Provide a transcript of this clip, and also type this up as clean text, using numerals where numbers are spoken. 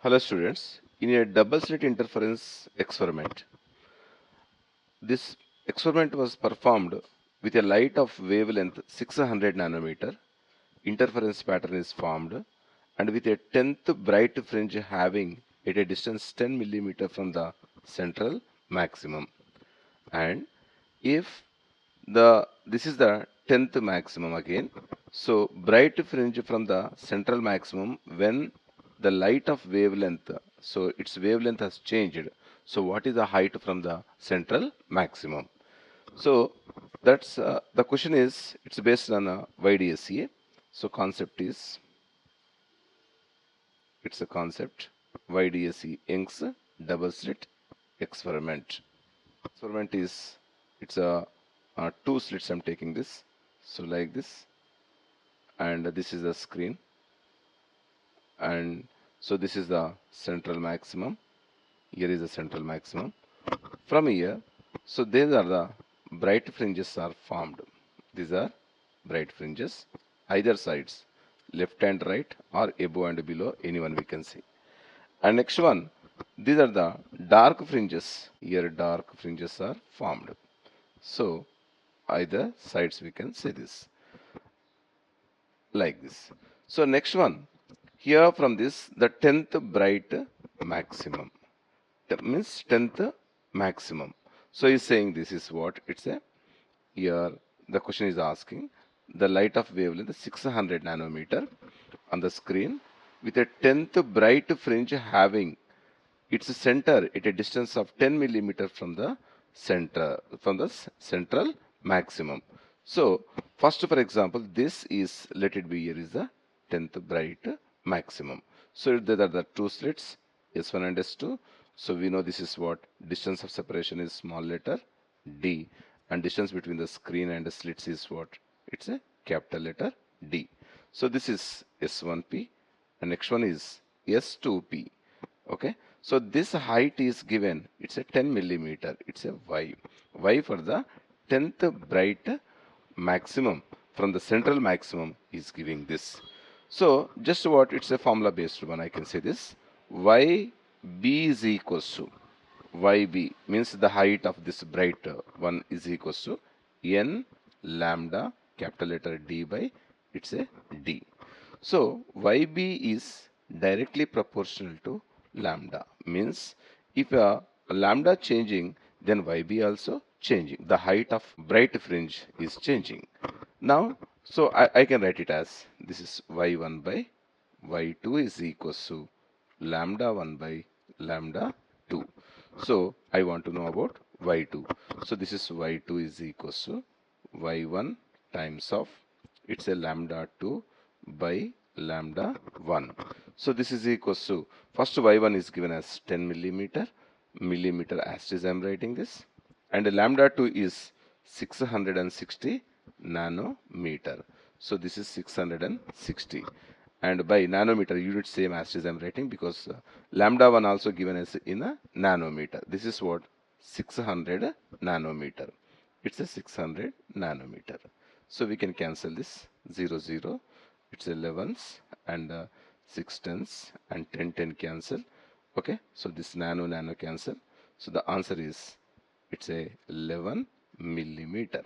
Hello students, in a double slit interference experiment, this experiment was performed with a light of wavelength 600 nanometer. Interference pattern is formed and with a 10th bright fringe having at a distance 10 millimeter from the central maximum. And if this is the 10th maximum again, so bright fringe from the central maximum when the light of wavelength, so its wavelength has changed, so what is the height from the central maximum? So that's the question is, it's based on a YDSA. So concept is, it's a concept YDSE Young's double slit experiment. Experiment is, it's a two slits I'm taking this, so like this, and this is the screen, and so this is the central maximum. Here is the central maximum. From here, so these are the bright fringes are formed. These are bright fringes, either sides, left and right, or above and below, anyone we can see. And next one, these are the dark fringes. Here dark fringes are formed. So either sides we can say this like this. So next one, here from this the 10th bright maximum, that means 10th maximum. So he's saying this is what it's a, here the question is asking the light of wavelength 600 nanometer on the screen with a 10th bright fringe having its center at a distance of 10 millimeter from the center, from the central maximum. So first, for example, this is, let it be, here is the 10th bright maximum. So there are the two slits, S1 and S2. So we know this is what distance of separation is small letter d, and distance between the screen and the slits is what, it's a capital letter D. So this is S1P, and next one is S2P. Okay, so this height is given, it's a 10 millimeter, it's a y for the 10th bright maximum from the central maximum is giving this. So just what, it's a formula based one, I can say this, yb is equals to, yb means the height of this bright one is equals to n lambda capital letter D by, it's a D. So yb is directly proportional to lambda, means if lambda changing, then yb also changing, the height of bright fringe is changing. Now so I can write it as, this is y1 by y2 is equals to lambda 1 by lambda 2. So I want to know about y2. So this is y2 is equals to y1 times of, it's a lambda 2 by lambda 1. So this is equals to, first y1 is given as 10 millimeter as is I am writing this, and lambda 2 is 660 nanometer. So this is 660, and by nanometer unit same as is I am writing, because lambda 1 also given as in a nanometer. This is what, 600 nanometer. It's a 600 nanometer. So we can cancel this 0 0. It's 11s and 6 10s and 10 10 cancel. Okay, so this nano cancel. So the answer is, it's a 11 millimeter.